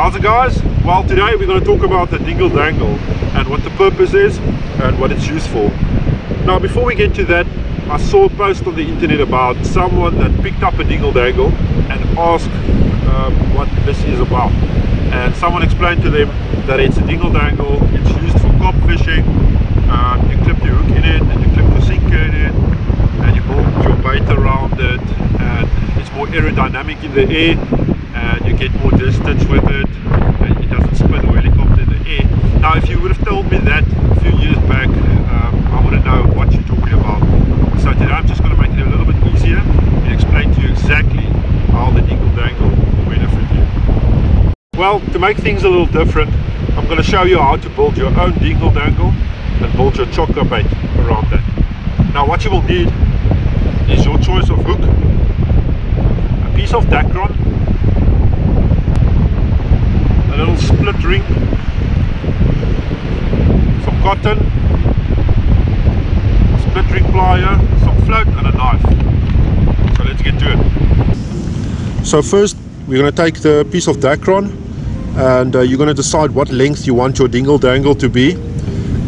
How's it, guys? Well, today we're going to talk about the dingle dangle and what the purpose is and what it's used for. Now, before we get to that, I saw a post on the internet about someone that picked up a dingle dangle and asked what this is about. And someone explained to them that it's a dingle dangle, it's used for carp fishing. You clip your hook in it and you clip your sinker in it and you build your bait around it, and it's more aerodynamic in the air and you get more distance with it and it doesn't spin or helicopter in the air. Now, if you would have told me that a few years back, I wouldn't know what you're talking about. So today I'm just going to make it a little bit easier and explain to you exactly how the dingle dangle will benefit you. Well, to make things a little different, I'm going to show you how to build your own dingle dangle and build your chokka bait around that. Now, what you will need is your choice of hook, a piece of dacron, a little split ring, some cotton, split ring plier, some float and a knife. So let's get to it. So first we're going to take the piece of dacron and you're going to decide what length you want your dingle dangle to be,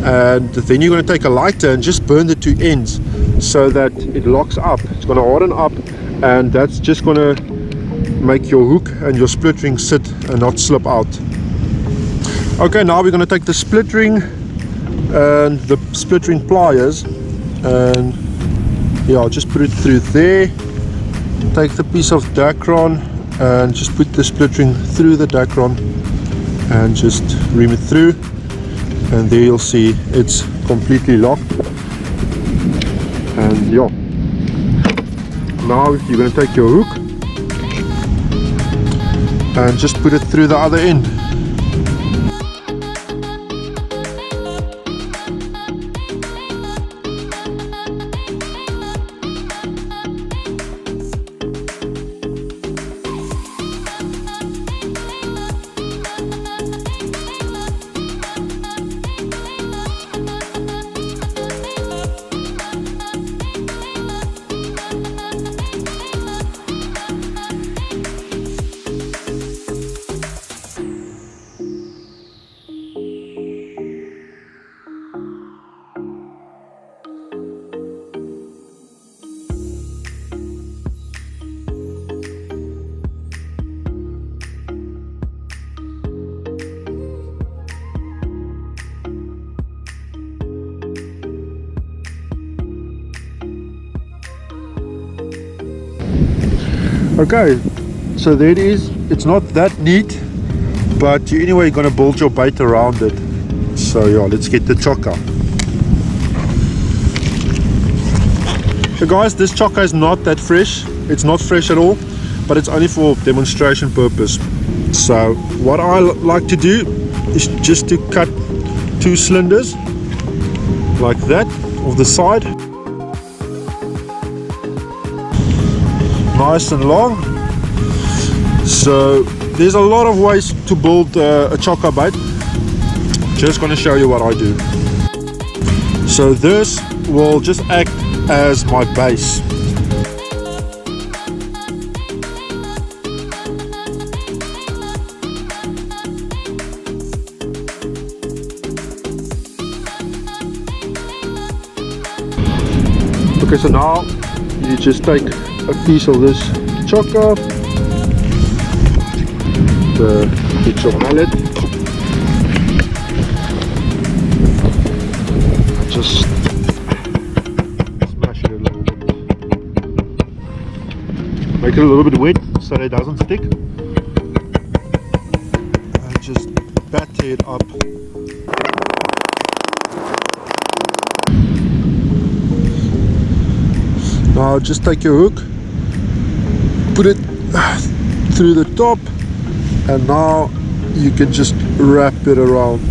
and then you're going to take a lighter and just burn the two ends so that it locks up. It's going to harden up, and that's just going to make your hook and your split ring sit and not slip out. Okay, now we're going to take the split ring and the split ring pliers and yeah, I'll just put it through there. Take the piece of dacron and just put the split ring through the dacron and just ream it through, and there you'll see it's completely locked. And yeah, now you're going to take your hook and just put it through the other end. Okay, so there it is. It's not that neat, but you're anyway going to build your bait around it. So yeah, let's get the chokka. So guys, this chokka is not that fresh. It's not fresh at all, but it's only for demonstration purpose. So what I like to do is just to cut two cylinders like that off the side. Nice and long. So there's a lot of ways to build a chokka bait. Just going to show you what I do. So this will just act as my base. Okay, so now you just take a piece of this chokka, get your mallet, just smash it a little bit, make it a little bit wet so that it doesn't stick, and just batter it up. Now just take your hook, put it through the top, and now you can just wrap it around.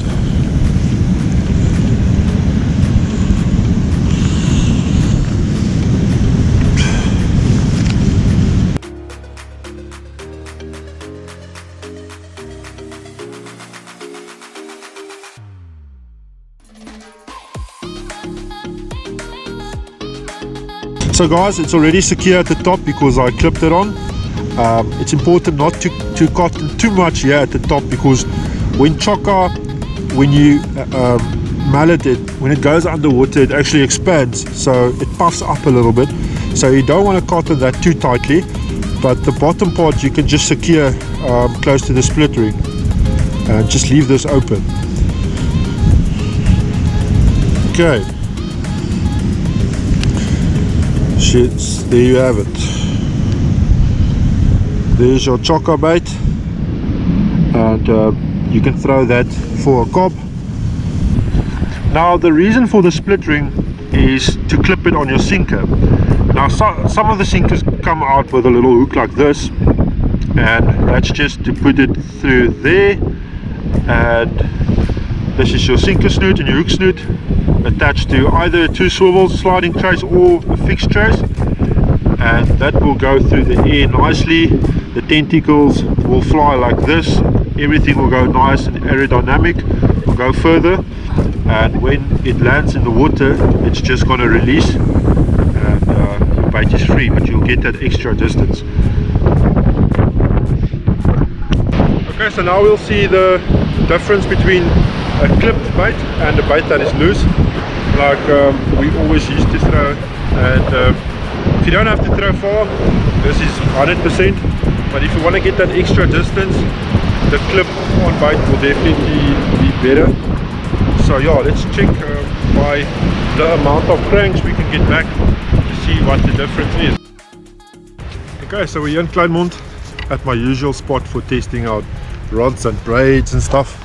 So guys, it's already secure at the top because I clipped it on, It's important not to cotton too much here at the top, because when Chokka, when you mallet it, when it goes underwater, it actually expands, so it puffs up a little bit. So you don't want to cotton that too tightly, but the bottom part you can just secure close to the split ring and just leave this open. Okay, shits, there you have it. There's your Chokka bait, and you can throw that for a cob. Now the reason for the split ring is to clip it on your sinker. Now some of the sinkers come out with a little hook like this, and that's just to put it through there, and this is your sinker snoot and your hook snoot attached to either two swivel sliding trays or a fixed trace, and that will go through the air nicely. The tentacles will fly like this, everything will go nice and aerodynamic, will go further, and when it lands in the water it's just going to release, and your bait is free, but you'll get that extra distance. Okay, so now we'll see the difference between a clipped bait and a bait that is loose, like we always used to throw. And if you don't have to throw far, this is 100%, but if you want to get that extra distance, the clip on bait will definitely be better. So yeah, let's check by the amount of cranks we can get back to see what the difference is. Okay, so we're here in Kleinmond at my usual spot for testing out rods and braids and stuff.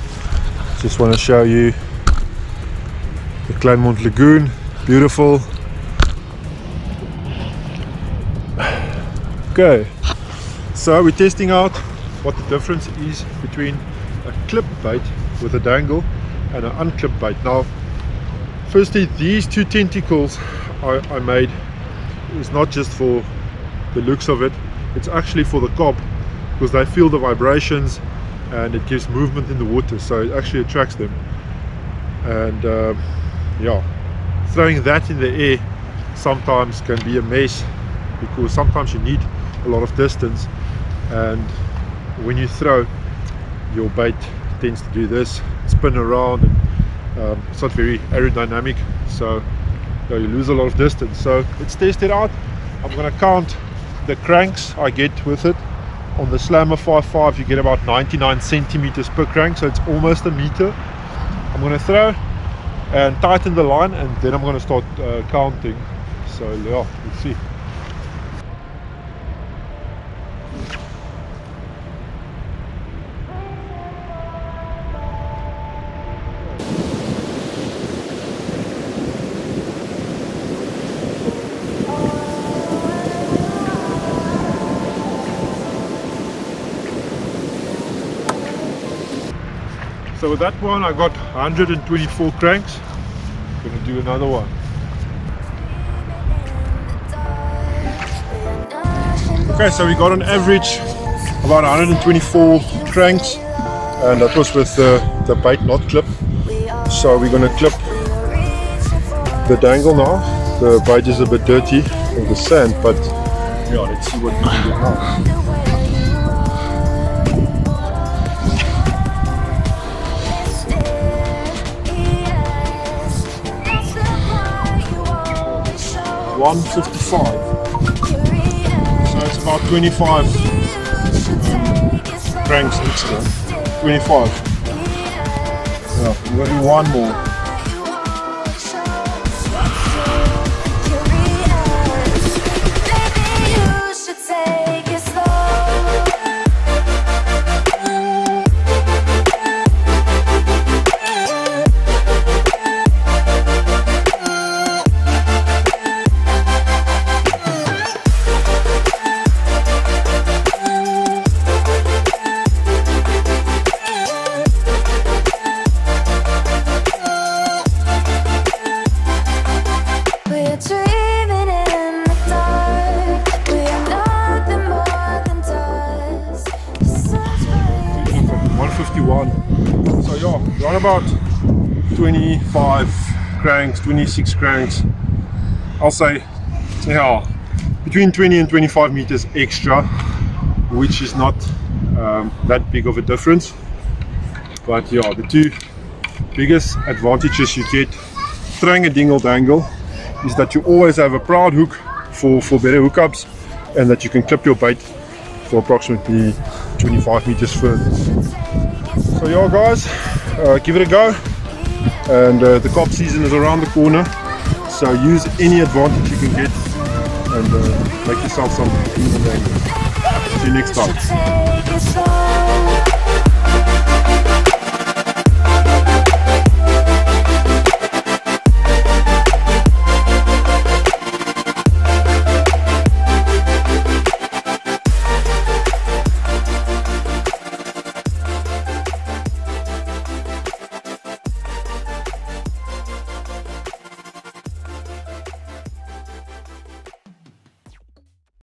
Just want to show you the Kleinmond Lagoon, beautiful. Okay, so we're testing out what the difference is between a clipped bait with a dangle and an unclipped bait. Now, firstly, these two tentacles I made is not just for the looks of it, it's actually for the cob, because they feel the vibrations and it gives movement in the water, so it actually attracts them. And yeah, throwing that in the air sometimes can be a mess, because sometimes you need a lot of distance, and when you throw, your bait tends to do this, spin around, and it's not very aerodynamic, so you lose a lot of distance. So let's test it out. I'm going to count the cranks I get with it. On the Slammer 5.5 you get about 99 centimeters per crank, so it's almost a meter. I'm going to throw and tighten the line, and then I'm going to start counting. So yeah, we'll see. So with that one I got 124 cranks. I'm going to do another one. Okay, so we got on average about 124 cranks, and that was with the bait not clipped. So we're going to clip the dangle now. The bait is a bit dirty with the sand, but yeah, let's see what we can get now. $155, so it's about 25 cranks extra. 25. Yeah, we're going to do one more. So yeah, we're on about 25 cranks, 26 cranks. I'll say, yeah, between 20 and 25 meters extra. which is not that big of a difference. But yeah, the two biggest advantages you get throwing a dingle dangle is that you always have a proud hook for better hookups, and that you can clip your bait for approximately 25 meters further. So yeah guys, give it a go, and the carp season is around the corner, so use any advantage you can get and make yourself some dingle dangles. See you next time.